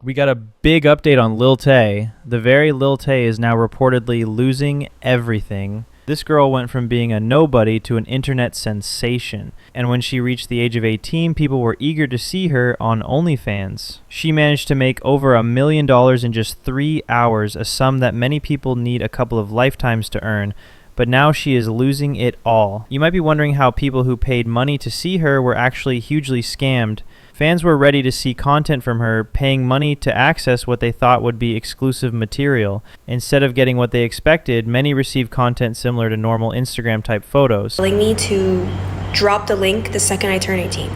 We got a big update on Lil Tay. The very Lil Tay is now reportedly losing everything. This girl went from being a nobody to an internet sensation, and when she reached the age of 18, people were eager to see her on OnlyFans. She managed to make over $1 million in just 3 hours, a sum that many people need a couple of lifetimes to earn, but now she is losing it all. You might be wondering how people who paid money to see her were actually hugely scammed. Fans were ready to see content from her, paying money to access what they thought would be exclusive material. Instead of getting what they expected, many received content similar to normal Instagram-type photos. Telling me to drop the link the second I turn 18.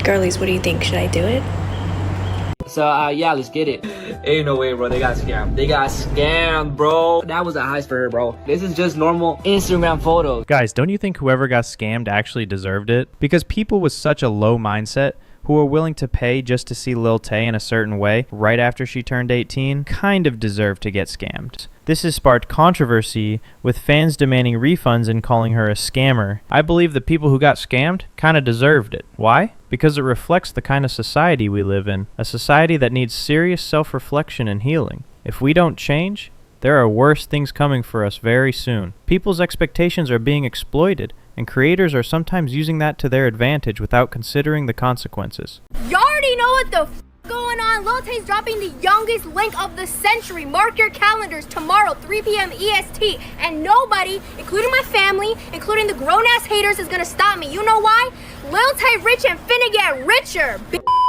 Girlies, what do you think? Should I do it? So, yeah, let's get it. Ain't no way, bro. They got scammed. They got scammed, bro. That was a heist for her, bro. This is just normal Instagram photos. Guys, don't you think whoever got scammed actually deserved it? Because people with such a low mindset who were willing to pay just to see Lil Tay in a certain way right after she turned 18 kind of deserve to get scammed. This has sparked controversy, with fans demanding refunds and calling her a scammer. I believe the people who got scammed kind of deserved it. Why? Because it reflects the kind of society we live in, a society that needs serious self-reflection and healing. If we don't change, there are worse things coming for us very soon. People's expectations are being exploited, and creators are sometimes using that to their advantage without considering the consequences. Y'all already know what the going on. Lil Tay's dropping the youngest link of the century. Mark your calendars tomorrow, 3 p.m. EST. And nobody, including my family, including the grown-ass haters, is gonna stop me. You know why? Lil Tay rich and finna get richer.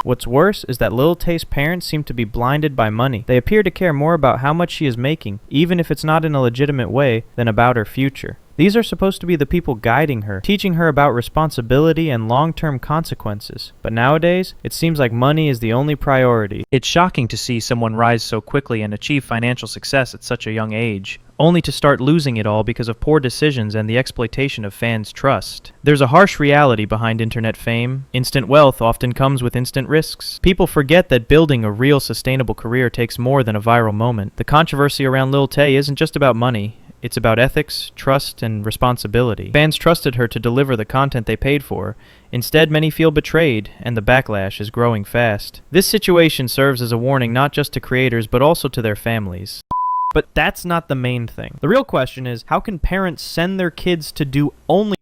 What's worse is that Lil Tay's parents seem to be blinded by money. They appear to care more about how much she is making, even if it's not in a legitimate way, than about her future. These are supposed to be the people guiding her, teaching her about responsibility and long-term consequences. But nowadays, it seems like money is the only priority. It's shocking to see someone rise so quickly and achieve financial success at such a young age, only to start losing it all because of poor decisions and the exploitation of fans' trust. There's a harsh reality behind internet fame. Instant wealth often comes with instant risks. People forget that building a real sustainable career takes more than a viral moment. The controversy around Lil Tay isn't just about money. It's about ethics, trust, and responsibility. Fans trusted her to deliver the content they paid for. Instead, many feel betrayed, and the backlash is growing fast. This situation serves as a warning not just to creators, but also to their families. But that's not the main thing. The real question is, how can parents send their kids to do OnlyFans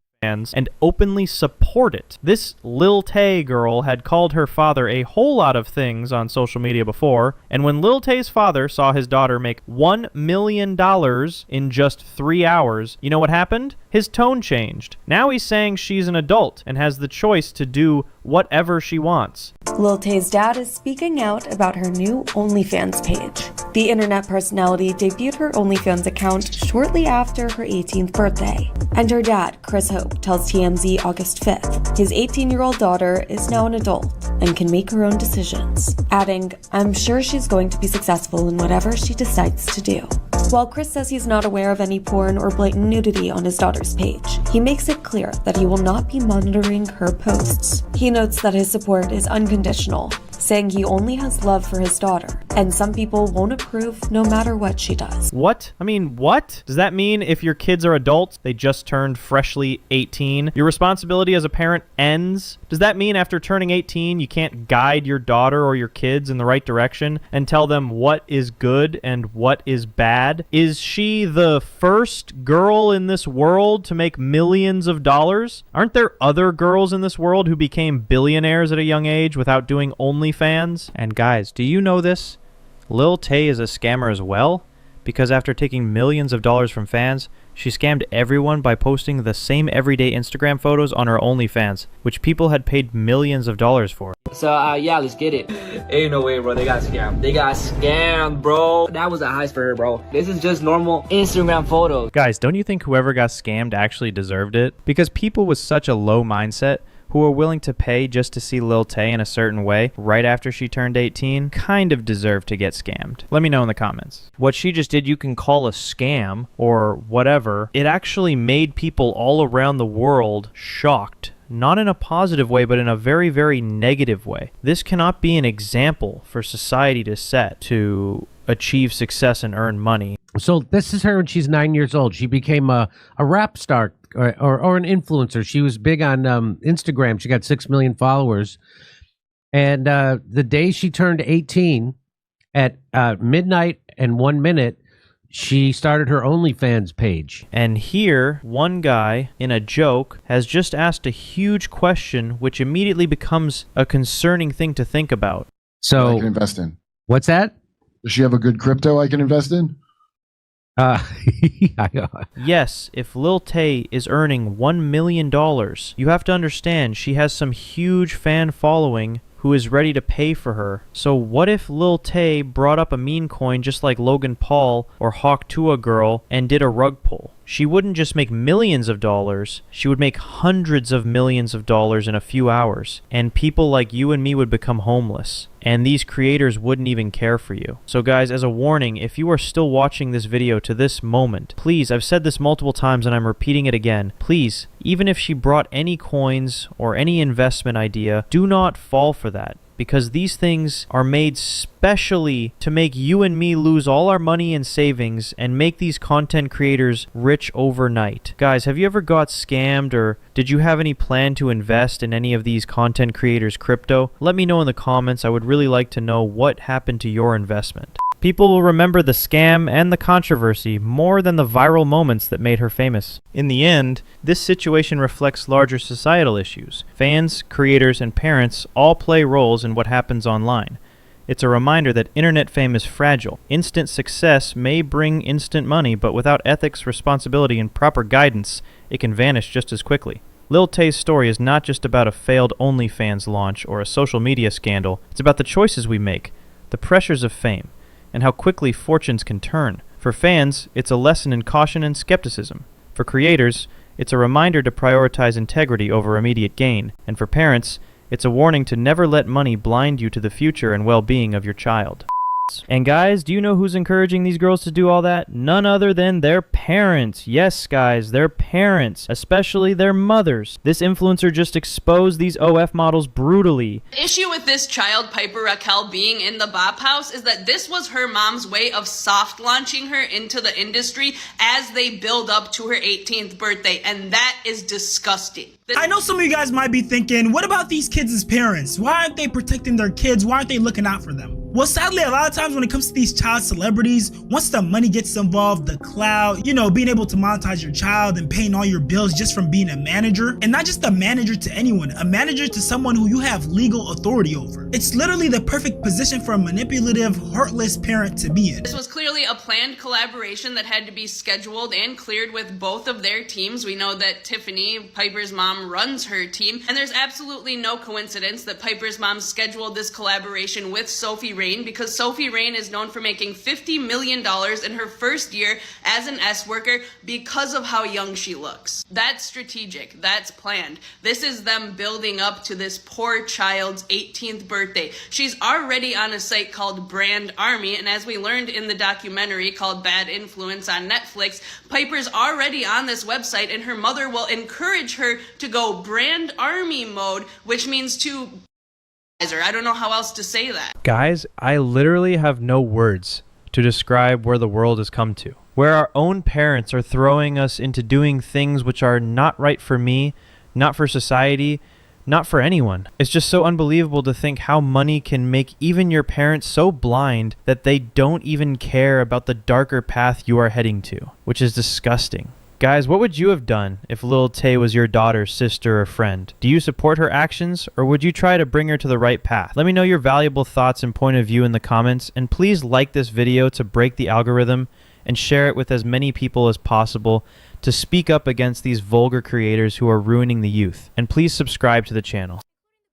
and openly support it? This Lil Tay girl had called her father a whole lot of things on social media before, and when Lil Tay's father saw his daughter make $1 million in just 3 hours, you know what happened? His tone changed. Now he's saying she's an adult and has the choice to do whatever she wants. Lil Tay's dad is speaking out about her new OnlyFans page. The internet personality debuted her OnlyFans account shortly after her 18th birthday. And her dad, Chris Hope, tells TMZ August 5th his 18-year-old daughter is now an adult and can make her own decisions, adding, "I'm sure she's going to be successful in whatever she decides to do." While Chris says he's not aware of any porn or blatant nudity on his daughter's page, he makes it clear that he will not be monitoring her posts. He notes that his support is unconditional, saying he only has love for his daughter, and some people won't approve no matter what she does. What? I mean, what? Does that mean if your kids are adults, they just turned freshly 18, your responsibility as a parent ends? Does that mean after turning 18, you can't guide your daughter or your kids in the right direction and tell them what is good and what is bad? Is she the first girl in this world to make millions of dollars? Aren't there other girls in this world who became billionaires at a young age without doing OnlyFans? And guys, do you know this? Lil Tay is a scammer as well, because after taking millions of dollars from fans, she scammed everyone by posting the same everyday Instagram photos on her OnlyFans, which people had paid millions of dollars for. So, yeah, let's get it. Ain't no way, bro. They got scammed. They got scammed, bro. That was a heist for her, bro. This is just normal Instagram photos. Guys, don't you think whoever got scammed actually deserved it? Because people with such a low mindset who were willing to pay just to see Lil Tay in a certain way right after she turned 18 kind of deserve to get scammed. Let me know in the comments. What she just did you can call a scam or whatever. It actually made people all around the world shocked. Not in a positive way, but in a very, very negative way. This cannot be an example for society to set to achieve success and earn money. So this is her when she's 9 years old. She became a rap star or an influencer. She was big on Instagram. She got 6 million followers. And the day she turned 18, at midnight and 1 minute, she started her OnlyFans page. And here, one guy, in a joke, has just asked a huge question which immediately becomes a concerning thing to think about. So I can invest in. What's that? Does she have a good crypto I can invest in? Yes, if Lil Tay is earning $1 million, you have to understand she has some huge fan following who is ready to pay for her. So what if Lil Tay brought up a meme coin just like Logan Paul or Hawk Tuah Girl and did a rug pull? She wouldn't just make millions of dollars, she would make hundreds of millions of dollars in a few hours, and people like you and me would become homeless, and these creators wouldn't even care for you. So guys, as a warning, if you are still watching this video to this moment, please, I've said this multiple times and I'm repeating it again, please, even if she brought any coins or any investment idea, do not fall for that. Because these things are made specially to make you and me lose all our money and savings and make these content creators rich overnight. Guys, have you ever got scammed, or did you have any plan to invest in any of these content creators' crypto? Let me know in the comments. I would really like to know what happened to your investment. People will remember the scam and the controversy more than the viral moments that made her famous. In the end, this situation reflects larger societal issues. Fans, creators, and parents all play roles in what happens online. It's a reminder that internet fame is fragile. Instant success may bring instant money, but without ethics, responsibility, and proper guidance, it can vanish just as quickly. Lil Tay's story is not just about a failed OnlyFans launch or a social media scandal. It's about the choices we make, the pressures of fame, and how quickly fortunes can turn. For fans, it's a lesson in caution and skepticism. For creators, it's a reminder to prioritize integrity over immediate gain. And for parents, it's a warning to never let money blind you to the future and well-being of your child. And guys, do you know who's encouraging these girls to do all that? None other than their parents. Yes, guys, their parents, especially their mothers. This influencer just exposed these OF models brutally. The issue with this child, Piper Raquel, being in the Bop House is that this was her mom's way of soft launching her into the industry as they build up to her 18th birthday, and that is disgusting. I know some of you guys might be thinking, what about these kids as parents? Why aren't they protecting their kids? Why aren't they looking out for them? Well, sadly, a lot of times when it comes to these child celebrities, once the money gets involved, the clout, being able to monetize your child and paying all your bills just from being a manager, and not just a manager to anyone, a manager to someone who you have legal authority over. It's literally the perfect position for a manipulative, heartless parent to be in. This was clearly a planned collaboration that had to be scheduled and cleared with both of their teams. We know that Tiffany, Piper's mom, runs her team, and there's absolutely no coincidence that Piper's mom scheduled this collaboration with Sophie Rain, because Sophie Rain is known for making $50 million in her first year as an S worker because of how young she looks. That's strategic. That's planned. This is them building up to this poor child's 18th birthday. She's already on a site called Brand Army, and as we learned in the documentary called Bad Influence on Netflix, Piper's already on this website, and her mother will encourage her to go Brand Army mode, which means to... I don't know how else to say that. Guys, I literally have no words to describe where the world has come to. Where our own parents are throwing us into doing things which are not right for me, not for society, not for anyone. It's just so unbelievable to think how money can make even your parents so blind that they don't even care about the darker path you are heading to, which is disgusting. Guys, what would you have done if Lil Tay was your daughter's sister or friend? Do you support her actions, or would you try to bring her to the right path? Let me know your valuable thoughts and point of view in the comments, and please like this video to break the algorithm and share it with as many people as possible to speak up against these vulgar creators who are ruining the youth. And please subscribe to the channel.